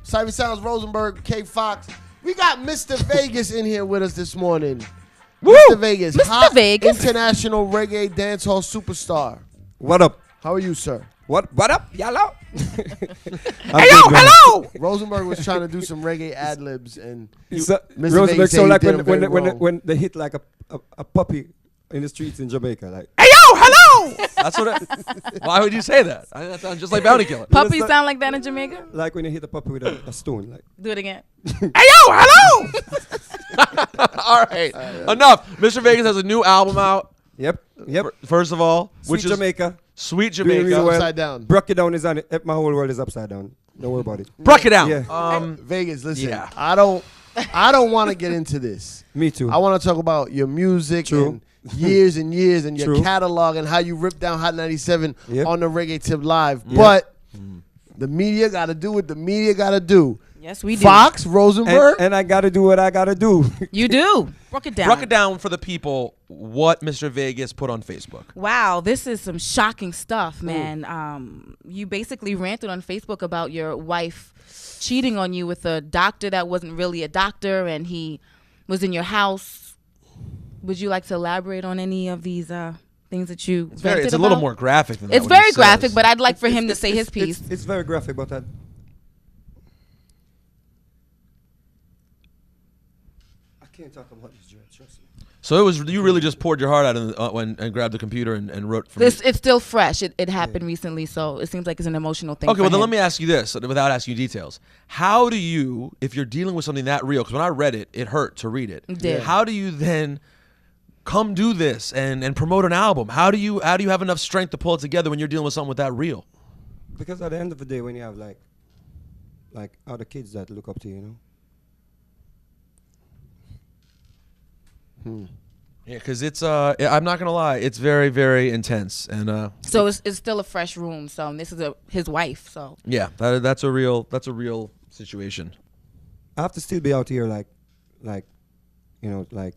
Cypher Sounds, Rosenberg, K Fox. We got Mr. Vegas in here with us this morning. Woo! Mr. Vegas, Mr. hot Vegas. international reggae dancehall superstar. What up? How are you, sir? What up, y'all? Hello. Rosenberg was trying to do some reggae ad libs, and Mr. Rosenberg Vegas said so he like did them very wrong. when they hit like a puppy in the streets in Jamaica, like. Hello. That's what. Why would you say that? I think that sounds just like Bounty Killer. Puppies sound like that in Jamaica? Like when you hit a puppy with a stone, like. Do it again. Hello. All right, enough. Mr. Vegas has a new album out. Yep. First of all, Sweet Jamaica. Sweet Doing Jamaica. really well. Upside down. Broke it down is on it. My whole world is upside down. Don't worry about it. Broke it down. Yeah. Vegas, listen. Yeah. I don't want to get into this. Me too. I want to talk about your music True. and years and years and your True. catalog and how you ripped down Hot 97 Yep. on the Reggae Tip Live. Yep. But the media got to do what the media got to do. Yes, we do. Fox, Rosenberg. and I got to do what I got to do. You do. Broke it down. Broke it down for the people. What Mr. Vegas put on Facebook. Wow, this is some shocking stuff, man. You basically ranted on Facebook about your wife cheating on you with a doctor that wasn't really a doctor, and he was in your house. Would you like to elaborate on any of these things that you vented It's a about? little more graphic than that. It's what he very graphic, says. but I'd like for him to say his piece. It's very graphic, but I can't talk about this, Jared. Trust me. So it was you really just poured your heart out and grabbed the computer and wrote. From It's still fresh. It happened recently, so it seems like it's an emotional thing. Okay, for well then him. let me ask you this, without asking you details. How do you, if you're dealing with something that real, because when I read it, it hurt to read it. It did. How do you then come do this and promote an album? How do you have enough strength to pull it together when you're dealing with something with that real? Because at the end of the day, when you have like other kids that look up to you, you know. Yeah, because it's I'm not gonna lie, it's very, very intense, and So it's still a fresh room. So this is his wife. So yeah, that's a real situation. I have to still be out here like, you know, like,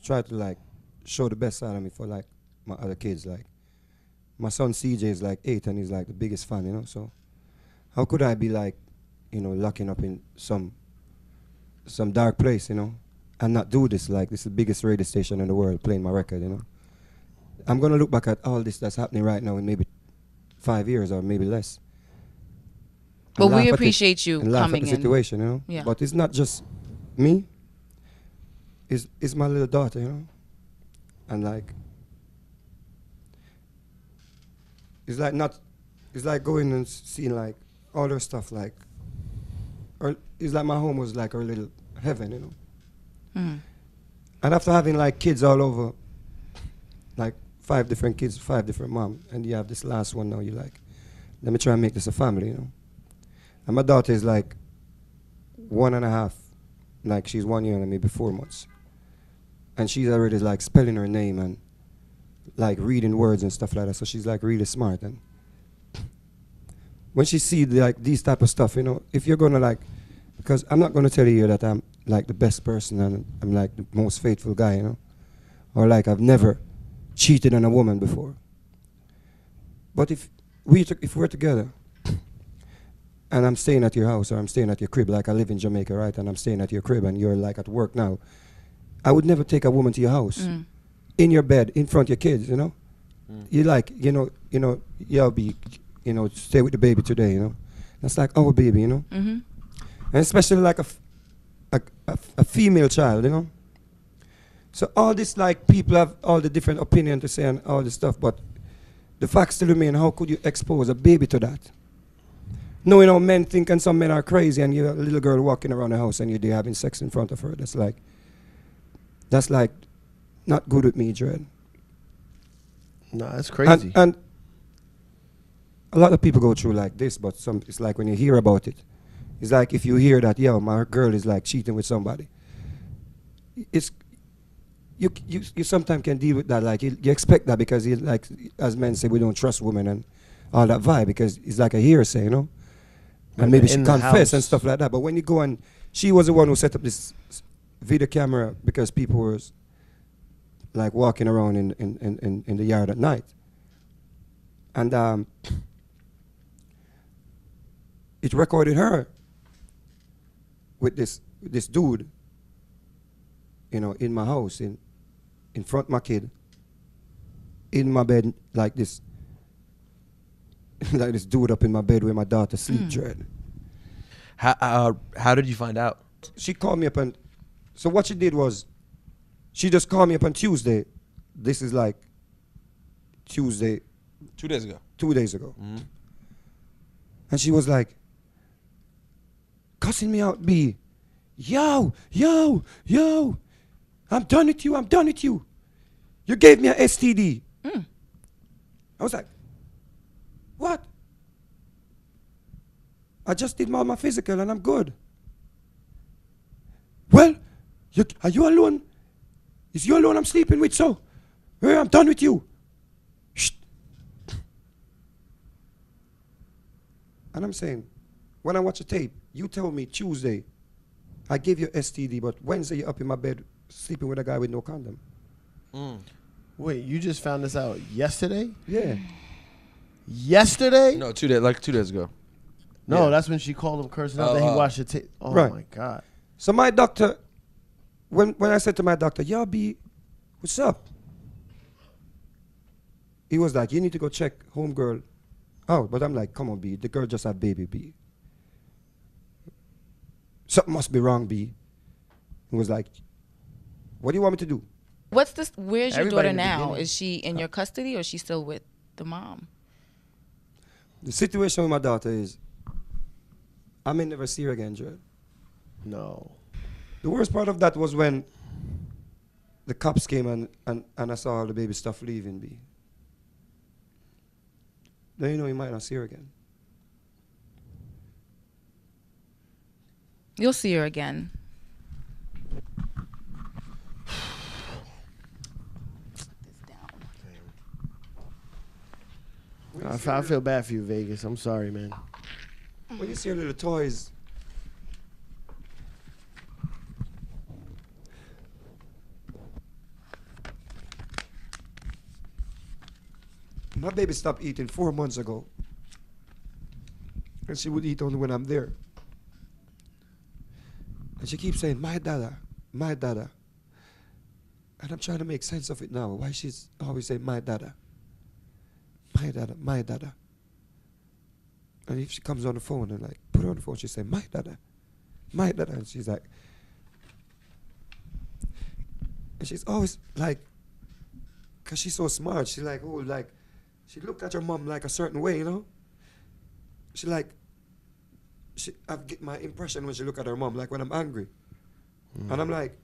try to like show the best side of me for like my other kids. Like, my son CJ is like 8 and he's like the biggest fan, you know. So, how could I be like, you know, locking up in some dark place, you know, and not do this? Like, this is the biggest radio station in the world playing my record, you know. I'm gonna look back at all this that's happening right now in maybe 5 years or maybe less. But and we laugh at appreciate you and laugh coming at the in. situation, you know. Yeah. But it's not just me. It's my little daughter, you know. And like, it's like going and seeing like all her stuff, like, or it's like my home was like our little heaven, you know. And after having like kids all over, like 5 different kids, 5 different moms, and you have this last one now, you're like, let me try and make this a family, you know. And my daughter is like 1.5, like she's 1 year and maybe 4 months. And she's already like spelling her name and like reading words and stuff like that. So she's like really smart. And when she see like these type of stuff, you know, if you're gonna like, because I'm not gonna tell you that I'm like the best person and I'm like the most faithful guy, you know, or like I've never cheated on a woman before. But if we're together and I'm staying at your house or I'm staying at your crib, like I live in Jamaica, right, and I'm staying at your crib and you're like at work now, I would never take a woman to your house, in your bed, in front of your kids, you know. You like, you know, you'll be, you know, stay with the baby today, you know. That's like our baby, you know. And especially like a female child, you know. So all this, like, people have all the different opinions to say and all this stuff, but the fact still remain, how could you expose a baby to that? Knowing how men think and some men are crazy and you're a little girl walking around the house and you're there having sex in front of her, that's like not good with me, Dread. No, that's crazy. And a lot of people go through like this, but it's like when you hear about it, it's like if you hear that, yo, my girl is like cheating with somebody, it's you sometimes can deal with that. Like you expect that because you, like, as men say, we don't trust women and all that vibe because it's like a hearsay, you know. And maybe she confess and stuff like that. But when you go and she was the one who set up this video camera because people were like walking around in the yard at night, and it recorded her with this dude, you know, in my house, in front of my kid, in my bed like this, like this dude up in my bed where my daughter sleep dread. How did you find out? She called me up and, so what she did was, she just called me up on Tuesday. This is like Tuesday. 2 days ago. 2 days ago. Mm-hmm. And she was like, cussing me out, B. Yo, I'm done with you. You gave me an STD. I was like, what? I just did my physical and I'm good. Well, are you alone? Is you alone I'm sleeping with, so? Hey, I'm done with you. Shh. And I'm saying, when I watch a tape, you tell me Tuesday, I gave you STD, but Wednesday you're up in my bed sleeping with a guy with no condom. Wait, you just found this out yesterday? Yeah. Yesterday? No, 2 days, like 2 days ago. No, Yeah. that's when she called him cursing out that he watched the tape. Oh, Right. my God. So my doctor, when I said to my doctor, yo, B, what's up? He was like, you need to go check homegirl out. But I'm like, come on, B, the girl just had baby, B. Something must be wrong, B. He was like, what do you want me to do? Where's your Everybody daughter in the now? beginning. Is she in your custody or is she still with the mom? The situation with my daughter is, I may never see her again, Jared. No. The worst part of that was when the cops came and I saw all the baby stuff leaving, B. Then you know you might not see her again. You'll see her again. I feel bad for you, Vegas. I'm sorry, man. When you see her little toys, my baby stopped eating 4 months ago. And she would eat only when I'm there. And she keeps saying, my dada, my dada. And I'm trying to make sense of it now. Why she's always saying, my dada. My dada, my dada. And if she comes on the phone and like, put her on the phone, she say, my dada, my dada. And she's like, and she's always like, because she's so smart, she's like, oh, like, she looked at her mom like a certain way, you know? She like, I get my impression when she look at her mom, like when I'm angry. And I'm like,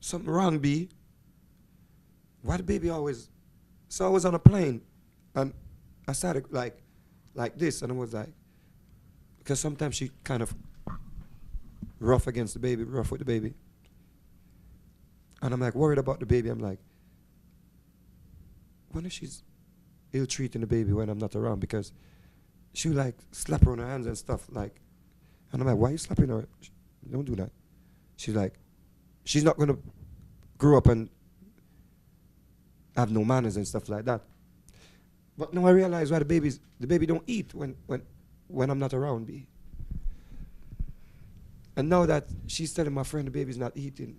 something wrong, B. Why the baby always, so I was on a plane and I started like this and I was like, because sometimes she kind of rough against the baby, rough with the baby. And I'm like worried about the baby. I'm like, what if she's ill-treating the baby when I'm not around? Because she would like slap her on her hands and stuff like, and I'm like, why are you slapping her? Don't do that. She's like, she's not gonna grow up and have no manners and stuff like that. But now I realize why the baby don't eat when I'm not around, B. And now that she's telling my friend the baby's not eating,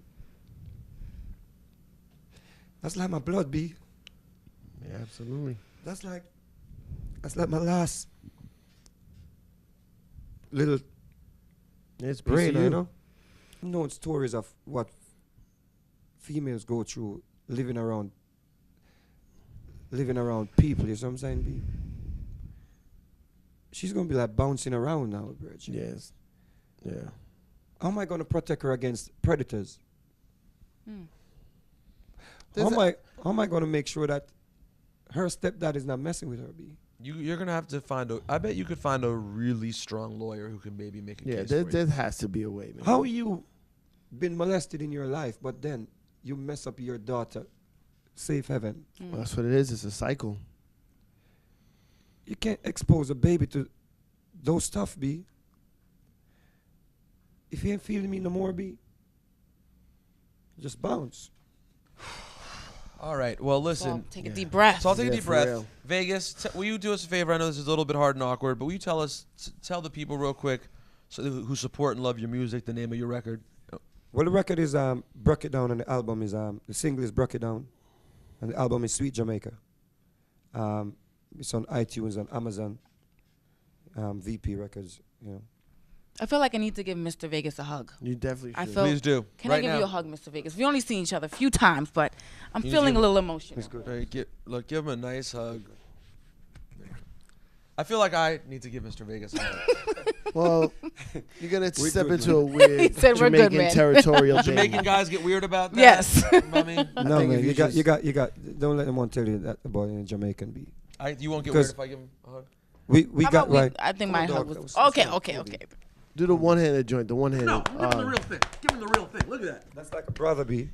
that's like my blood, B. Yeah, absolutely. That's like my last little It's brain, PCU. you know? Known stories of what females go through living around people, you know what I'm saying, B? She's gonna be like bouncing around now, bro. Yes. Yeah. How am I gonna protect her against predators? There's How am I gonna make sure that her stepdad is not messing with her, B? You're gonna have to find I bet you could find a really strong lawyer who can maybe make a Yeah, case there, for there you. has to be a way, man. How you been molested in your life, but then you mess up your daughter, safe heaven? Well, that's what it is. It's a cycle. You can't expose a baby to those stuff, B. If you ain't feeling me no more, B, just bounce. All right. Well, So listen. take a deep breath. So I'll take a Yeah, deep for breath. real. Vegas, will you do us a favor? I know this is a little bit hard and awkward, but will you tell the people real quick, who support and love your music, the name of your record? Well, the record is Broke It Down, and the album is the single is Broke It Down, and the album is Sweet Jamaica. It's on iTunes and Amazon, VP Records. You know. I feel like I need to give Mr. Vegas a hug. You definitely should. I feel. Please do. Can right I give now. you a hug, Mr. Vegas? We only seen each other a few times, but I'm You feeling give- a little emotional. It's good. All right, give him a nice hug. I feel like I need to give Mr. Vegas a hug. Well, you're gonna We step good, into a man. weird He said we're good, Jamaican man. territorial thing. Jamaican guys get weird about that. Yes. I mean, No, think man, if you you got, just- you got. Don't let anyone tell you that about a Jamaican beat. you won't get Because- weird if I give him a hug. We How got about right. I think Come my on, hug dog, was that was- okay. that's Okay. not Okay. cool. Do the one-handed joint. The one-handed. No, give him the real thing. Give him the real thing. Look at that. That's like a brother beat.